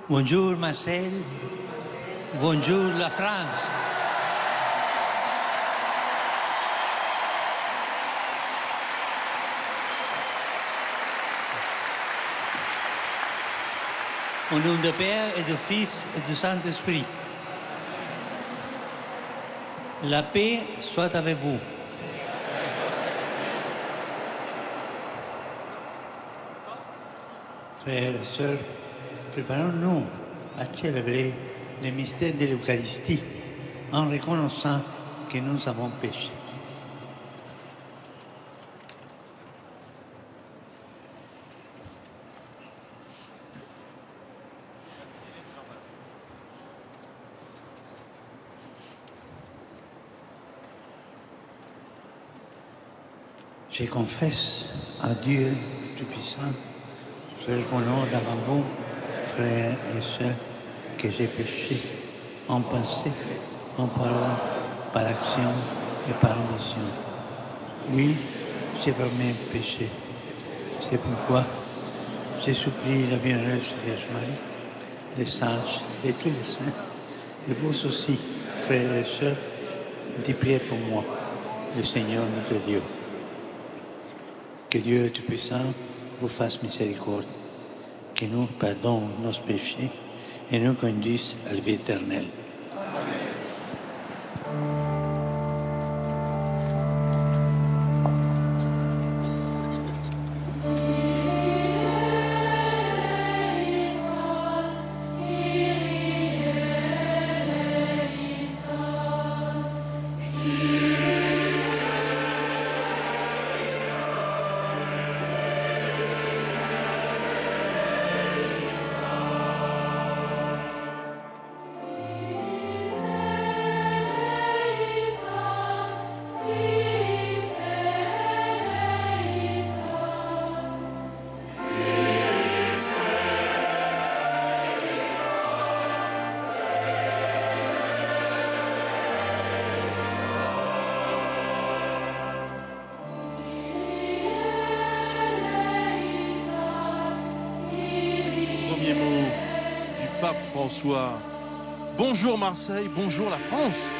Bonjour Marcel, bonjour la France. Au nom du Père et du Fils et du Saint-Esprit. La paix soit avec vous. Frères et sœurs, préparons-nous à célébrer le mystère de l'Eucharistie en reconnaissant que nous avons péché. Je confesse à Dieu Tout-Puissant, je reconnais devant vous, frères et sœurs, que j'ai péché en pensée, en parole, par action et par omission. Oui, j'ai vraiment péché. C'est pourquoi je supplie la bienheureuse Vierge Marie, les sages et tous les saints, et vous aussi, frères et sœurs, de prier pour moi, le Seigneur notre Dieu. Que Dieu Tout-Puissant vous fasse miséricorde, que nous pardonne nos péchés et nous conduise à la vie éternelle. Premier mot du pape François. Bonjour Marseille, bonjour la France.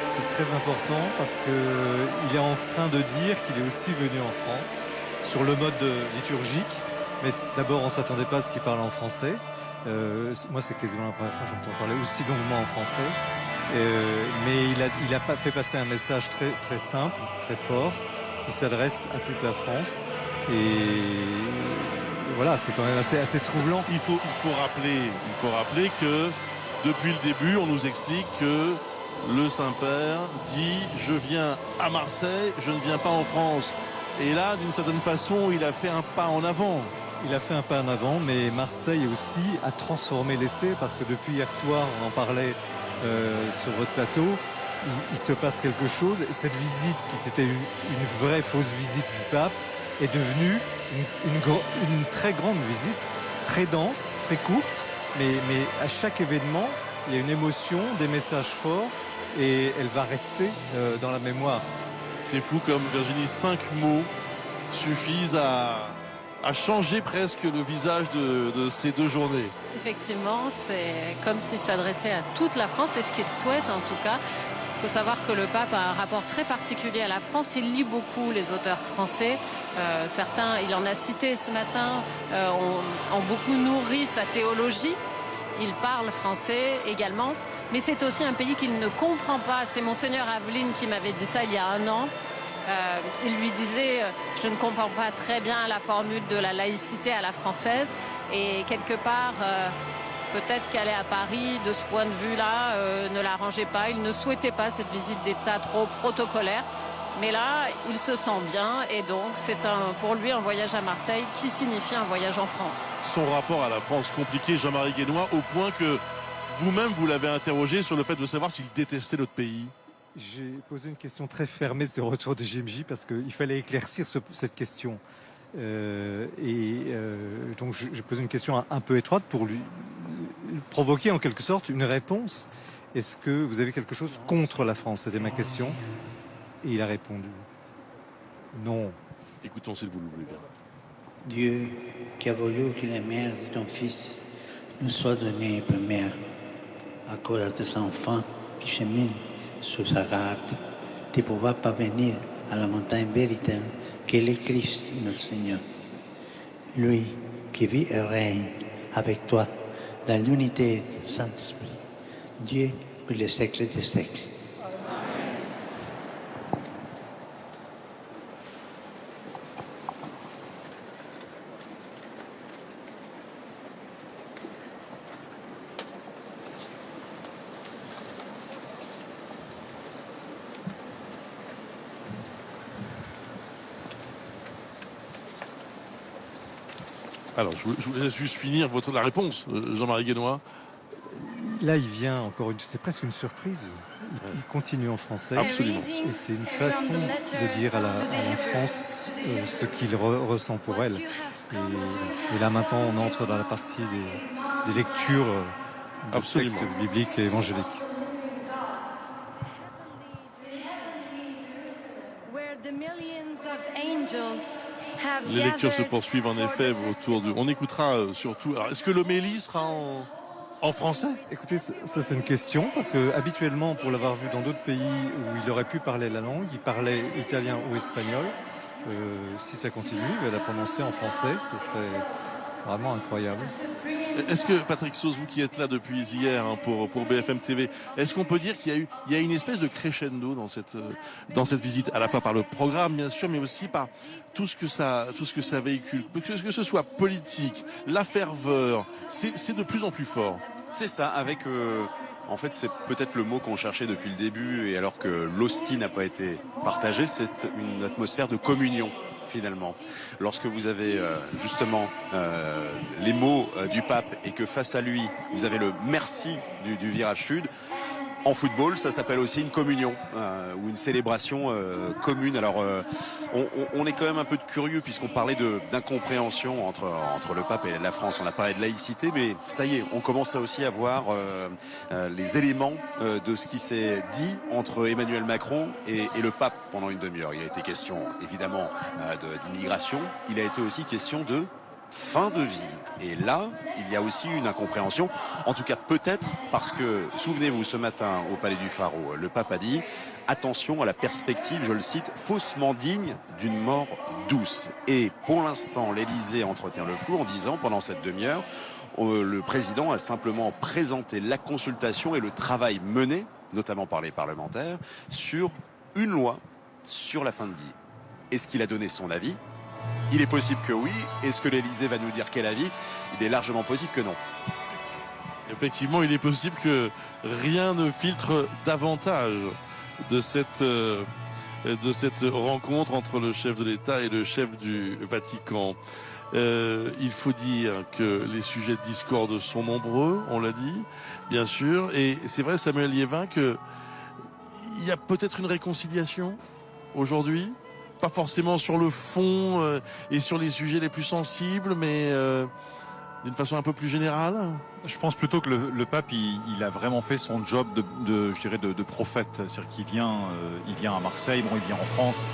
C'est très important parce qu'il est en train de dire qu'il est aussi venu en France sur le mode liturgique. Mais d'abord, on ne s'attendait pas à ce qu'il parle en français. Moi, c'est quasiment la première fois que j'entends parler aussi longuement en français. Mais il a fait passer un message très, très simple, très fort. Il s'adresse à toute la France. Et voilà, c'est quand même assez troublant. Il faut rappeler que depuis le début, on nous explique que le Saint-Père dit « Je viens à Marseille, je ne viens pas en France ». Et là, d'une certaine façon, il a fait un pas en avant. Il a fait un pas en avant, mais Marseille aussi a transformé l'essai parce que depuis hier soir, on en parlait sur votre plateau, il se passe quelque chose. Et cette visite, qui était une vraie fausse visite du pape, est devenue une très grande visite, très dense, très courte, mais à chaque événement, il y a une émotion, des messages forts, et elle va rester dans la mémoire. C'est fou comme, Virginie, 5 mots suffisent à changer presque le visage de ces 2 journées. Effectivement, c'est comme s'il s'adressait à toute la France, c'est ce qu'il souhaite en tout cas. Il faut savoir que le pape a un rapport très particulier à la France. Il lit beaucoup les auteurs français. Certains, il en a cité ce matin, ont beaucoup nourri sa théologie. Il parle français également. Mais c'est aussi un pays qu'il ne comprend pas. C'est Monseigneur Aveline qui m'avait dit ça il y a un an. Il lui disait « Je ne comprends pas très bien la formule de la laïcité à la française ». Et quelque part... peut-être qu'aller à Paris, de ce point de vue-là, ne l'arrangeait pas. Il ne souhaitait pas cette visite d'État trop protocolaire. Mais là, il se sent bien et donc c'est pour lui un voyage à Marseille qui signifie un voyage en France. Son rapport à la France compliqué, Jean-Marie Guénois, au point que vous-même, vous l'avez interrogé sur le fait de savoir s'il détestait notre pays. J'ai posé une question très fermée sur le retour de JMJ parce qu'il fallait éclaircir cette question. Donc je pose une question un peu étroite pour lui provoquer en quelque sorte une réponse. Est-ce que vous avez quelque chose contre la France? C'était ma question. Et il a répondu non. Écoutons s'il vous le plaît bien. Dieu qui a voulu que la mère de ton Fils nous soit donné, Père, à cause de tes enfants qui cheminent sur sa garde, de pouvoir parvenir à la montagne véritable qu'est le Christ, notre Seigneur. Lui qui vit et règne avec toi dans l'unité du Saint-Esprit, Dieu pour les siècles des siècles. Alors, je vous laisse juste finir la réponse, Jean-Marie Guénois. Là, il vient encore c'est presque une surprise. Il continue en français. Absolument. Et c'est une façon de dire à la France ce qu'il ressent pour elle. Et là, maintenant, on entre dans la partie des lectures de textes bibliques et évangéliques. Les lectures se poursuivent en effet autour de... On écoutera surtout... Alors, est-ce que l'homélie sera en français? Écoutez, ça c'est une question, parce que habituellement, pour l'avoir vu dans d'autres pays où il aurait pu parler la langue, il parlait italien ou espagnol. Si ça continue, il va la prononcer en français, ce serait vraiment incroyable. Est-ce que, Patrick Sauze, vous qui êtes là depuis hier pour BFM TV, est-ce qu'on peut dire qu'il y a une espèce de crescendo dans cette visite, à la fois par le programme bien sûr, mais aussi par tout ce que ça véhicule, que ce soit politique, la ferveur, c'est de plus en plus fort. C'est ça, avec en fait c'est peut-être le mot qu'on cherchait depuis le début, et alors que l'hostie n'a pas été partagée, c'est une atmosphère de communion. Finalement, lorsque vous avez justement les mots du pape et que face à lui vous avez le merci du virage sud, en football ça s'appelle aussi une communion ou une célébration commune. Alors on est quand même un peu curieux puisqu'on parlait d'incompréhension entre le pape et la France, on a parlé de laïcité, mais ça y est, on commence à aussi à voir les éléments de ce qui s'est dit entre Emmanuel Macron et le pape pendant une demi-heure. Il a été question évidemment d'immigration, il a été aussi question de fin de vie. Et là, il y a aussi une incompréhension, en tout cas peut-être parce que, souvenez-vous, ce matin au Palais du Pharo, le pape a dit « Attention à la perspective, je le cite, faussement digne d'une mort douce ». Et pour l'instant, l'Élysée entretient le flou en disant, pendant cette demi-heure, le président a simplement présenté la consultation et le travail mené, notamment par les parlementaires, sur une loi sur la fin de vie. Est-ce qu'il a donné son avis ? Il est possible que oui. Est-ce que l'Élysée va nous dire quel avis? Il est largement possible que non. Effectivement, il est possible que rien ne filtre davantage de cette rencontre entre le chef de l'État et le chef du Vatican. Il faut dire que les sujets de discorde sont nombreux, on l'a dit, bien sûr. Et c'est vrai, Samuel Liévin, qu'il y a peut-être une réconciliation aujourd'hui. Pas forcément sur le fond et sur les sujets les plus sensibles, mais d'une façon un peu plus générale. Je pense plutôt que le pape, il a vraiment fait son job de prophète. C'est-à-dire qu'il vient à Marseille, bon, il vient en France,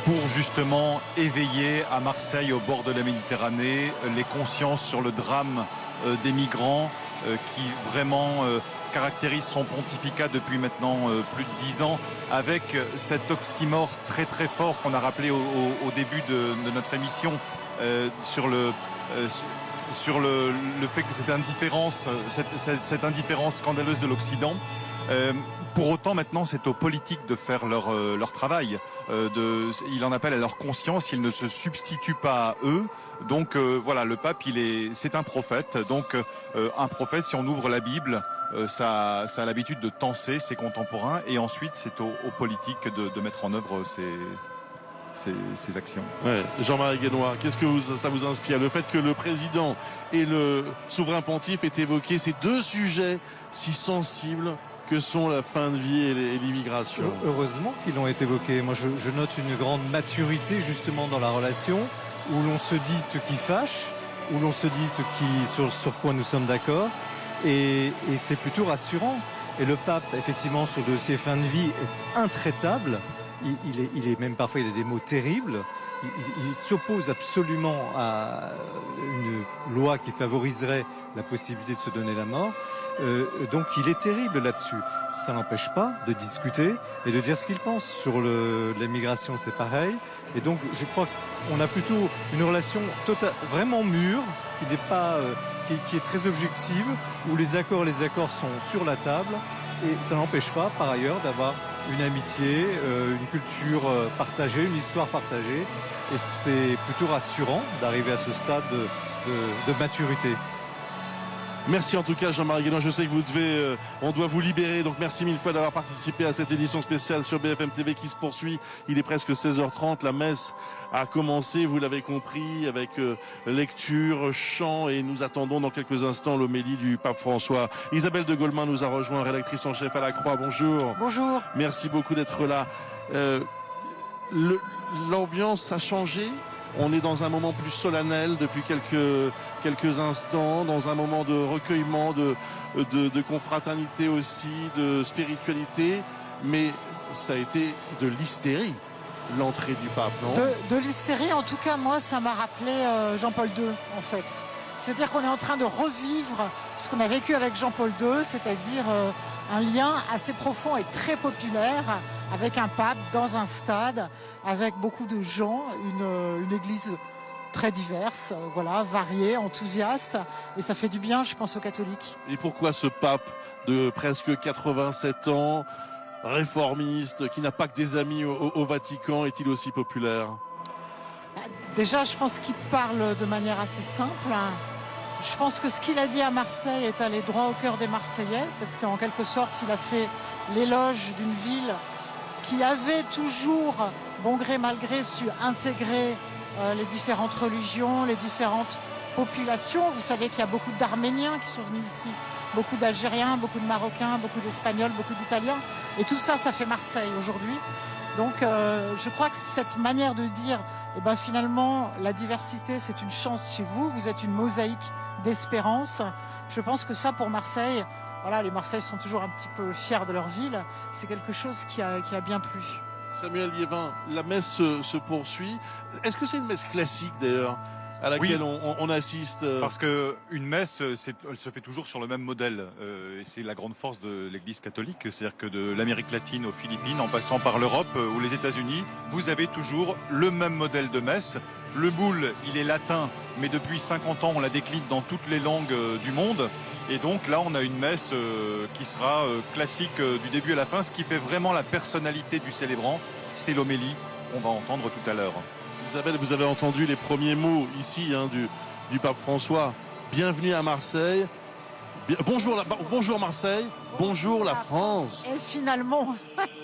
pour justement éveiller à Marseille, au bord de la Méditerranée, les consciences sur le drame des migrants qui vraiment caractérise son pontificat depuis maintenant plus de 10 ans, avec cet oxymore très très fort qu'on a rappelé au début de notre émission sur le fait que cette indifférence scandaleuse de l'Occident. Pour autant, maintenant, c'est aux politiques de faire leur travail. Il en appelle à leur conscience, il ne se substitue pas à eux. Donc voilà, le pape, c'est un prophète. Donc un prophète, si on ouvre la Bible, ça a l'habitude de tenser ses contemporains, et ensuite c'est aux politiques de mettre en œuvre ces actions. Ouais. Jean-Marie Guénois, qu'est-ce que ça vous inspire, le fait que le président et le souverain pontife aient évoqué ces deux sujets si sensibles que sont la fin de vie et l'immigration? Heureusement qu'ils l'ont évoqué. Moi, je note une grande maturité justement dans la relation, où l'on se dit ce qui fâche, où l'on se dit sur quoi nous sommes d'accord. Et c'est plutôt rassurant. Et le pape, effectivement, sur le dossier fin de vie est intraitable. il est même parfois, il a des mots terribles. Il s'oppose absolument à une loi qui favoriserait la possibilité de se donner la mort. Donc il est terrible là-dessus. Ça n'empêche pas de discuter et de dire ce qu'il pense. Sur l'immigration, c'est pareil. Et donc je crois qu'on a plutôt une relation vraiment mûre, qui n'est pas, qui est très objective, où les accords sont sur la table. Et ça n'empêche pas, par ailleurs, d'avoir une amitié, une culture partagée, une histoire partagée. Et c'est plutôt rassurant d'arriver à ce stade de maturité. Merci en tout cas Jean-Marie Guénon, je sais que vous devez, on doit vous libérer, donc merci mille fois d'avoir participé à cette édition spéciale sur BFM TV qui se poursuit. Il est presque 16h30, la messe a commencé, vous l'avez compris, avec lecture, chant, et nous attendons dans quelques instants l'homélie du pape François. Isabelle de Golemin nous a rejoint, rédactrice en chef à la Croix, bonjour. Bonjour. Merci beaucoup d'être là. L'ambiance a changé. On est dans un moment plus solennel depuis quelques instants, dans un moment de recueillement, de confraternité aussi, de spiritualité. Mais ça a été de l'hystérie, l'entrée du pape, non? De l'hystérie, en tout cas, moi, ça m'a rappelé Jean-Paul II, en fait. C'est-à-dire qu'on est en train de revivre ce qu'on a vécu avec Jean-Paul II, c'est-à-dire un lien assez profond et très populaire avec un pape dans un stade, avec beaucoup de gens, une église très diverse, voilà, variée, enthousiaste, et ça fait du bien, je pense, aux catholiques. Et pourquoi ce pape de presque 87 ans, réformiste, qui n'a pas que des amis au Vatican, est-il aussi populaire? Déjà, je pense qu'il parle de manière assez simple. Je pense que ce qu'il a dit à Marseille est allé droit au cœur des Marseillais, parce qu'en quelque sorte, il a fait l'éloge d'une ville qui avait toujours, bon gré mal gré, su intégrer les différentes religions, les différentes populations. Vous savez qu'il y a beaucoup d'Arméniens qui sont venus ici, beaucoup d'Algériens, beaucoup de Marocains, beaucoup d'Espagnols, beaucoup d'Italiens. Et tout ça, ça fait Marseille aujourd'hui. Donc je crois que cette manière de dire, eh ben, finalement, la diversité, c'est une chance chez vous, vous êtes une mosaïque d'espérance. Je pense que ça, pour Marseille, voilà, les Marseillais sont toujours un petit peu fiers de leur ville. C'est quelque chose qui a bien plu. Samuel Liévin, la messe se poursuit. Est-ce que c'est une messe classique d'ailleurs à laquelle on assiste? Parce que une messe, elle se fait toujours sur le même modèle. Et c'est la grande force de l'Église catholique, c'est-à-dire que de l'Amérique latine aux Philippines, en passant par l'Europe ou les États-Unis, vous avez toujours le même modèle de messe. Le boule, il est latin, mais depuis 50 ans, on la décline dans toutes les langues du monde. Et donc là, on a une messe qui sera classique du début à la fin. Ce qui fait vraiment la personnalité du célébrant, c'est l'homélie qu'on va entendre tout à l'heure. Isabelle, vous avez entendu les premiers mots ici du pape François. Bienvenue à Marseille. Bonjour Marseille. Bonjour la France. Et finalement,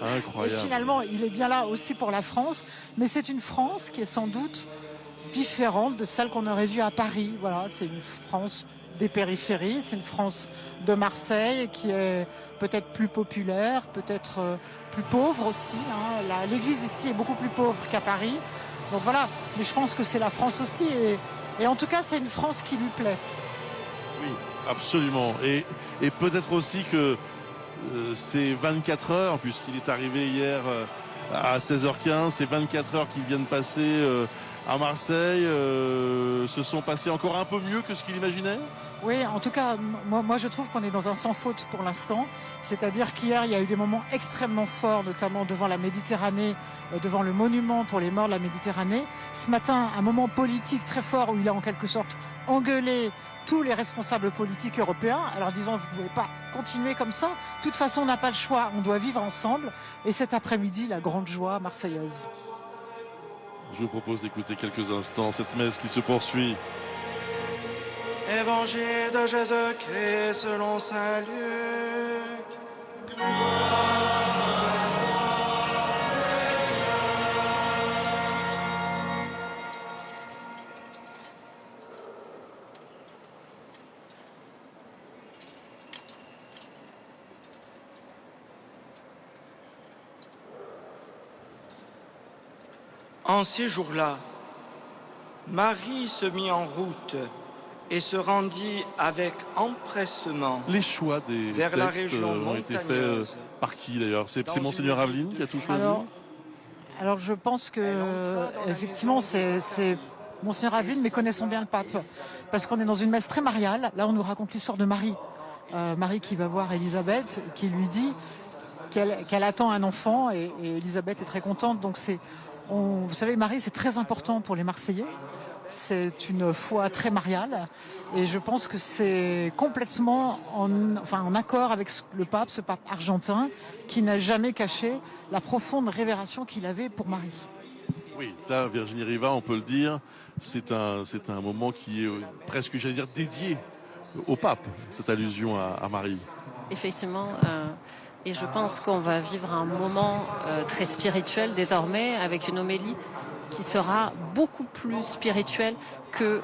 incroyable. Et finalement, il est bien là aussi pour la France. Mais c'est une France qui est sans doute différente de celle qu'on aurait vue à Paris. Voilà, c'est une France des périphéries, c'est une France de Marseille qui est peut-être plus populaire, peut-être plus pauvre aussi. L'église ici est beaucoup plus pauvre qu'à Paris. Donc voilà, mais je pense que c'est la France aussi. Et en tout cas, c'est une France qui lui plaît. Oui, absolument. Et peut-être aussi que ces 24 heures, puisqu'il est arrivé hier à 16h15, ces 24 heures qui viennent passer à Marseille se sont passées encore un peu mieux que ce qu'il imaginait? Oui, en tout cas, moi je trouve qu'on est dans un sans faute pour l'instant. C'est-à-dire qu'hier, il y a eu des moments extrêmement forts, notamment devant la Méditerranée, devant le monument pour les morts de la Méditerranée. Ce matin, un moment politique très fort où il a en quelque sorte engueulé tous les responsables politiques européens, alors disant vous ne pouvez pas continuer comme ça. De toute façon, on n'a pas le choix, on doit vivre ensemble. Et cet après-midi, la grande joie marseillaise. Je vous propose d'écouter quelques instants cette messe qui se poursuit. Évangile de Jésus-Christ selon saint Luc. En ces jours-là, Marie se mit en route et se rendit avec empressement. Les choix des vers la textes région ont été faits par qui d'ailleurs? C'est Monseigneur Aveline qui a tout choisi? Alors, Alors je pense que effectivement c'est Monseigneur Aveline, mais connaissons bien le pape, parce qu'on est dans une messe très mariale. Là, on nous raconte l'histoire de Marie, Marie qui va voir Élisabeth, qui lui dit qu'elle attend un enfant, et Élisabeth est très contente. Donc vous savez, Marie, c'est très important pour les Marseillais. C'est une foi très mariale, et je pense que c'est complètement en accord avec le pape, ce pape argentin, qui n'a jamais caché la profonde révération qu'il avait pour Marie. Oui, là, Virginie Riva, on peut le dire, c'est un moment qui est presque, j'allais dire, dédié au pape, cette allusion à Marie. Effectivement, et je pense qu'on va vivre un moment très spirituel désormais, avec une homélie qui sera beaucoup plus spirituelle que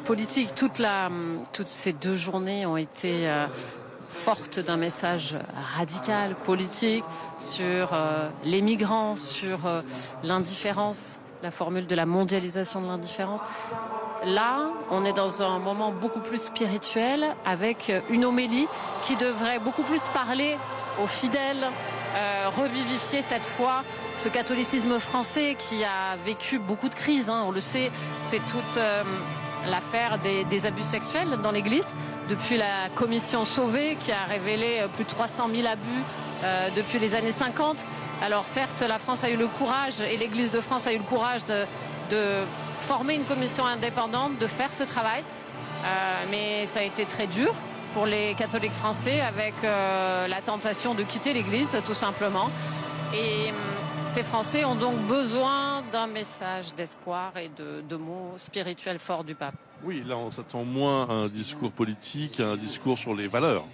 politique. Toutes ces 2 journées ont été fortes d'un message radical, politique, sur les migrants, sur l'indifférence, la formule de la mondialisation de l'indifférence. Là, on est dans un moment beaucoup plus spirituel, avec une homélie qui devrait beaucoup plus parler aux fidèles, revivifier cette fois ce catholicisme français qui a vécu beaucoup de crises, on le sait. C'est toute l'affaire des abus sexuels dans l'Église, depuis la commission Sauvé qui a révélé plus de 300 000 abus depuis les années 50. Alors certes, la France a eu le courage, et l'Église de France a eu le courage de former une commission indépendante, de faire ce travail, mais ça a été très dur pour les catholiques français, avec la tentation de quitter l'Église, tout simplement. Et ces Français ont donc besoin d'un message d'espoir et de mots spirituels forts du pape. Oui, là, on s'attend moins à un discours politique, à un discours sur les valeurs.